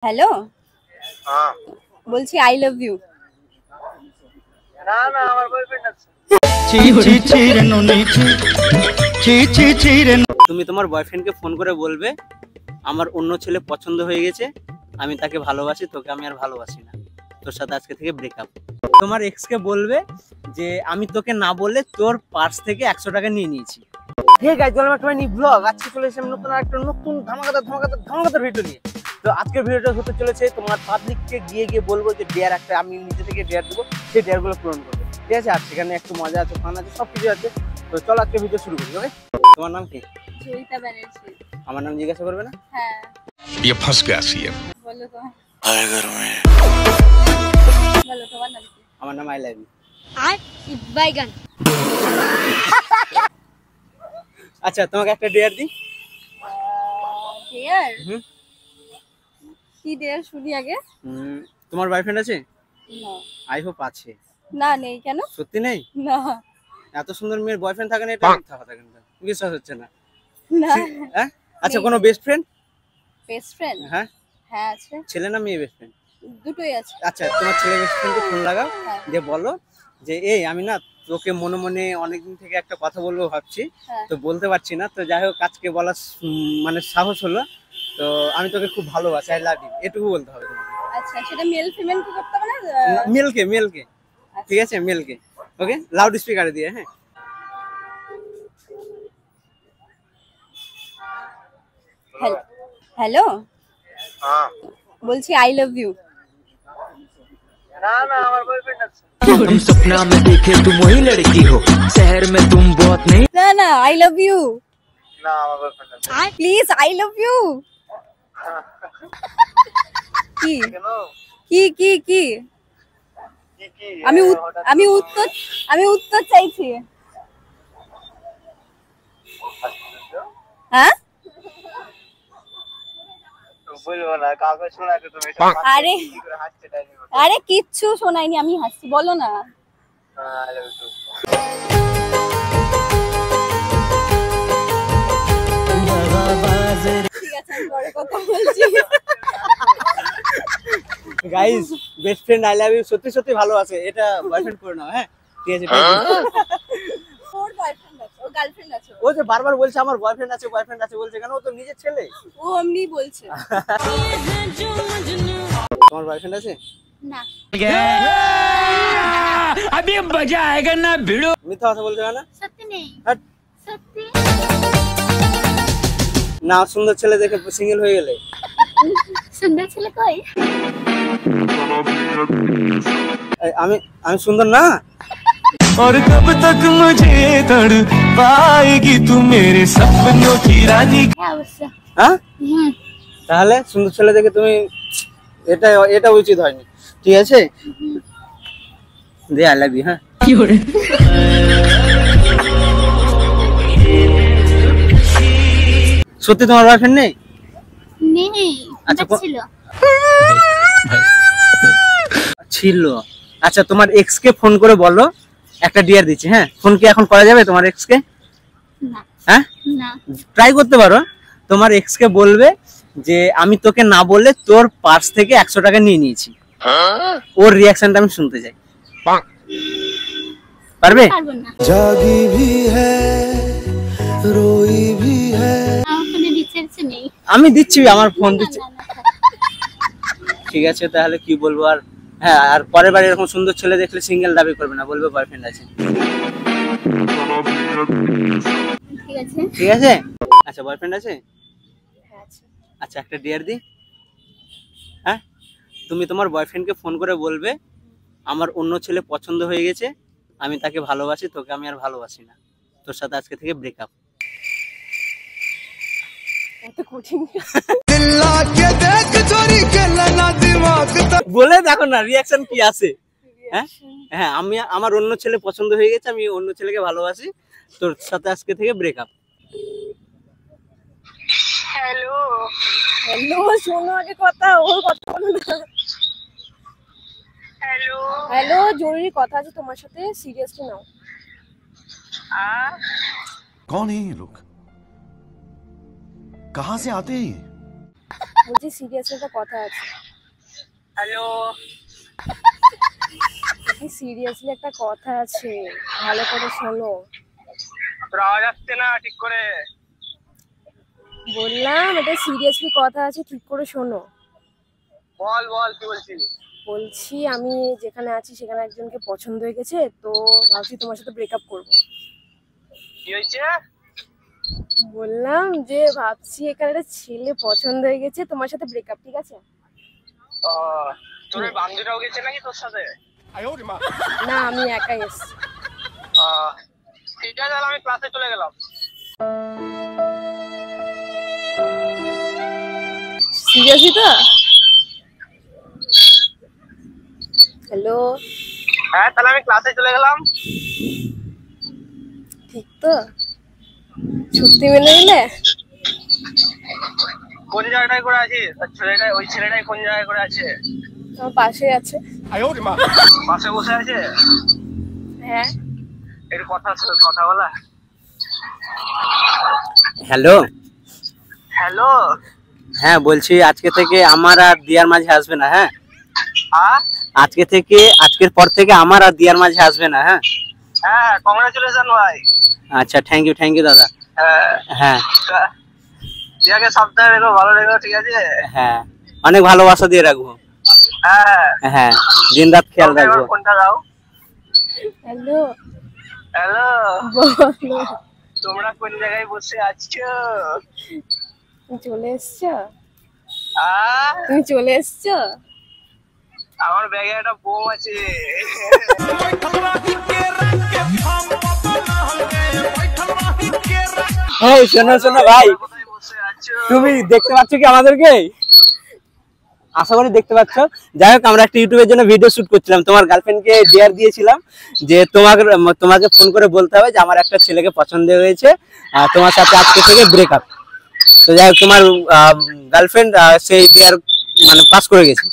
Hello, হ্যাঁ। বলছি I love you. না না, আমার বয়ফ্রেন্ড আছে। তুমি তোমার বয়ফ্রেন্ডকে ফোন করে বলবে আমার অন্য ছেলে পছন্দ হয়ে গেছে, আমি তাকে ভালোবাসি, তোকে আমি আর ভালোবাসি না, তোর সাথে আজকে থেকে ব্রেকআপ। তোমার এক্স কে বলবে যে আমি তোকে না বলে তোর পার্স থেকে 100 টাকা নিয়ে নিয়েছি। Hey guys, welcome to my new blog. আজকে চলে এসেছি নতুন ধামাকাদার ভিডিও নিয়ে। তো আজকের ভিডিওটা হতে চলেছে তোমার পাবলিককে গিয়ে বলবো যে ডেয়ার একটা আমি নিজে থেকে ডেয়ার দেবো, সেই ডেয়ার গুলো পূরণ করবে, ঠিক আছে? আর সেখানে একটু মজা আছে, ফান আছে, সবকিছু আছে। তো চলো আজকে ভিডিও শুরু করি। ওকে, তোমার নাম কি? জয়িতা ব্যানার্জি। আমার নাম জিজ্ঞাসা করবে না? হ্যাঁ, ये फंस गया सीएम। বলো তো। आए घर में বলো তোমার নাম কি? আমার নাম আই লাভ ইউ। আর বাইগান। আচ্ছা, তোমাকে একটা ডেয়ার দিই। ডিয়ার? হুম। কি ডিয়ার শুনি আগে? তোমার বয়ফ্রেন্ড আছে? না। আই হোপ আছে। না, নেই। কেন? সত্যি নেই? না এত সুন্দর মেয়ের বয়ফ্রেন্ড থাকে না, এটা কথা থাকে না, বিশ্বাস হচ্ছে না। না। হ্যাঁ, আচ্ছা, কোনো বেস্ট ফ্রেন্ড? Best friend? হ্যাঁ। হ্যাঁ আছে। ছেলে না মেয়ে বেস্ট ফ্রেন্ড? দুটোই আছে। আচ্ছা, তোমার ছেলে বেস্ট ফ্রেন্ডকে ফোন লাগাও, হ্যাঁ। দিয়ে বলো যে এই আমি না তোকে মনে মনে অনেকদিন থেকে একটা কথা বলবো ভাবছি, হ্যাঁ। তো বলতে পারছি না, তো যাই হোক আজকে বলার মানে সাহস হলো। তো আমি তোকে খুব ভালোবাসি, আই লাভ ইউ, এটুকু বলতে হবে তোমাকে। আচ্ছা, সেটা মেল ফিমেল কি করতে হবে না? মেলকে, ঠিক আছে, মেলকে। ওকে, লাউড স্পিকারে দিয়ে। হ্যাঁ, হ্যালো, হ্যাঁ। বলছি আই লাভ ইউ। না না, আমার বয়ফ্রেন্ড আছে। तुम सपना में देखे तुम वही लड़की हो, शहर में तुम बहुत नहीं। না না, আই লাভ ইউ। না, আমার বয়ফ্রেন্ড আছে। Please, I love you. কি কেন? কি কি কি কি কি? আমি হঠাৎ আমি উত্তর চাইছি। হ্যাঁ, বলবো না, কাউকে শোনাকে তুমি এটা আরে কি করে হাসছে টাইমিং হচ্ছে। আরে কিচ্ছু শোনাইনি, আমি হাসছি, বলো না। I love you. ঠিক আছে, আমি পরে কথা বলছি। Guys, best friend I love you সত্যি সত্যি ভালো আছে, এটা বয়ফ্রেন্ড করে নাও। হ্যাঁ, ঠিক আছে। ওর বয়ফ্রেন্ড আছে, ওর গার্লফ্রেন্ড আছে। ও যে বারবার বলছে আমার বয়ফ্রেন্ড আছে বলছে কেন? ও তো নিজের ছেলে। ও এমনি বলছে। তোমার বয়ফ্রেন্ড আছে? না। अभी मजा आएगा ना भिड़ो। মিথ্যা কথা বলছে না? সত্যি নেই। হ্যাট। সত্যি না, সুন্দর ছেলে দেখে সিঙ্গেল হয়ে গেলে। সুন্দর ছেলে কই? এই, আমি সুন্দর না? और कब तक मुझे तड़ पाएगी तू मेरे सपनों की रानी। হ্যাঁ অবশ্য। হ্যাঁ, হুম। তাহলে সুন্দর ছেলে দেখে তুমি এটা উচিত হয়নি, ঠিক আছে? দে আই লাভ ইউ। হ্যাঁ, সত্যি তোমার বয়ফ্রেন্ড নেই? নেই। আচ্ছা, ছিল। ছিল। আচ্ছা, তোমার এক্স কে ফোন করে বলো একটা ডিয়ার দিচ্ছি। হ্যাঁ, ফোন কি এখন করা যাবে তোমার এক্স কে? না। হ্যাঁ, না। ট্রাই করতে পারো। তোমার এক্স কে বলবে যে আমি তোকে না বলে তোর পার্স থেকে 100 টাকা নিয়ে নিয়েছি। ওর রিয়াকশনটা আমি শুনতে চাই। পারবে? পারবো না। जागी भी है रोई भी है। আমার কোনো রিচার্জ নেই। আমি দিচ্ছি, আমার ফোন না, দিচ্ছি। না, না, ঠিক আছে, তাহলে কি বলবো আর। হ্যাঁ, আর পরের বার এরকম সুন্দর ছেলে দেখলে সিঙ্গেল দাবি করবে না, বলবে বয়ফ্রেন্ড আছে। ঠিক আছে। ঠিক আছে? আচ্ছা, বয়ফ্রেন্ড আছে? হ্যাঁ, আছে। আচ্ছা, একটা ডিয়ার দি। হ্যাঁ, তুমি তোমার বয়ফ্রেন্ডকে ফোন করে বলবে আমার অন্য ছেলে পছন্দ হয়ে গেছে, আমি তাকে ভালোবাসি, তোকে আমি আর ভালোবাসি না, তোর সাথে আজকে থেকে ব্রেকআপ। এত কঠিন। বলে দেখো না রিয়াকশন কি আছে। হ্যাঁ হ্যাঁ, আমার অন্য ছেলে পছন্দ হয়ে গেছে, আমি অন্য ছেলেকে ভালোবাসি, তোর সাথে আজকে থেকে ব্রেকআপ। হ্যালো। হ্যালো, শোনো আগে কথা, ওর কথা বলো না। হ্যালো। হ্যালো, জরুরি কথা আছে তোমার সাথে, সিরিয়াসলি নাও। कौन है ये लोग, कहाँ से आते हैं ये? বলছি সিরিয়াসলি একটা কথা আছে। হ্যালো, সিরিয়াসলি একটা কথা আছে, ভালো করে শোনো। তোর আওয়াজ আসছে না ঠিক করে। বললাম এটা সিরিয়াসলি কথা আছে, ঠিক করে শোনো। বল বল, কি বলছিস? বলছি আমি যেখানে আছি সেখানে একজনকে পছন্দ হয়ে গেছে, তো ভাবছি তোমার সাথে ব্রেকআপ করবো। কি হয়েছে? বললাম যে ভাবছি এখানে একটা ছেলে পছন্দ হয়ে গেছে, তোমার সাথে ব্রেকআপ, ঠিক আছে? তোর বান্ধবীরাও গেছে নাকি তোর সাথে? না, আমি একাই এসছি। ঠিক আছে, তাহলে আমি ক্লাসে চলে গেলাম। সিরিয়াসলি তো? হ্যালো, হ্যাঁ, তাহলে আমি ক্লাসে চলে গেলাম। ঠিক তো? সত্যি মেনে নিলে? কোন জায়গাটায় করে আছিস? ওই ছেলেটাই কোন জায়গায় করে আছে? আমার পাশে আছে। পাশে বসে আছে? হ্যাঁ। এর কথা বলা। হ্যালো। হ্যালো। হ্যাঁ বলছি আজকে থেকে আমার আর দিয়ার মাঝে আসবে না। হ্যাঁ, আজকের পর থেকে আমার আর দিয়ার মাঝে আসবে না। হ্যাঁ হ্যাঁ, কংগ্রাচুলেশন ভাই। আচ্ছা, থ্যাংক ইউ দাদা। হ্যাঁ দিয়াকে সপ্তাহে রেখো, ভালো রেখো, ঠিক আছে? হ্যাঁ, অনেক ভালোবাসা দিয়ে রাখবো। হ্যাঁ হ্যাঁ, দিন রাত খেয়াল রাখবো। কোনটা দাও? হ্যালো। হ্যালো, বলো। তোমরা কোন জায়গায় বসে আছো? তুমি চলে এসছো? আহ, তুমি চলে এসছো? আমার ব্যাগে একটা বোম আছে। এই শোনো ভাই, কোথায় বসে আছো? তুমি দেখতে পাচ্ছ কি আমাদেরকে? আশা করি দেখতে পাচ্ছ। যাই হোক, আমরা একটা ইউটিউবের জন্য ভিডিও শুট করছিলাম। তোমার গার্লফ্রেন্ডকে ডেয়ার দিয়েছিলাম যে তোমাকে ফোন করে বলতে হবে যে আমার একটা ছেলেকে পছন্দ হয়েছে, তোমার সাথে আজকে থেকে ব্রেকআপ। তো যাই হোক, তোমার গার্লফ্রেন্ড সেই ডেয়ার মানে পাস করে গেছে।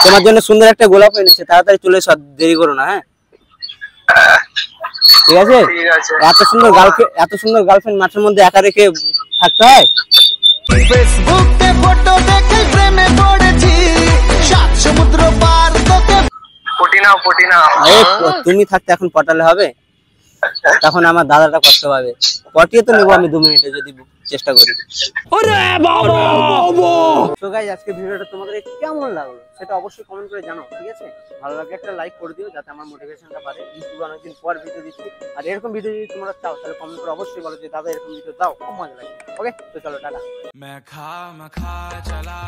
তোমার জন্য সুন্দর একটা গোলাপ এনেছে, তাড়াতাড়ি চলে এসো, দেরি করো না। হ্যাঁ ঠিক আছে? ঠিক আছে। এত সুন্দর গার্লফ্রেন্ড মাঠের মধ্যে একা রেখে থাকতে হয়? ফেসবুক তে ফটো দেখে প্রেমে পড়েছি, সাত সমুদ্র পার তোকে। পটি নাও। তুমি থাকতে এখন পটালে হবে? তখন আমার দাদাটা কষ্ট পাবে। পটিয়ে তো নেবো আমি 2 মিনিটে যদি চেষ্টা করি। তো গাইস, আজকে ভিডিওটা তোমাদের কেমন লাগলো সেটা অবশ্যই কমেন্ট করে জানাও, ঠিক আছে? ভালো লাগলে একটা লাইক করে দিও, যাতে আমার মোটিভেশনটা বাড়ে। ইউটিউবে অনেকদিন পর ভিডিও দিচ্ছি, আর এরকম ভিডিও যদি তোমরা চাও তাহলে কমেন্ট করে অবশ্যই বলো যে দাদা এরকম ভিডিও দাও, খুব মজা লাগে। ওকে, তো চলো টাটা। मैं खा चला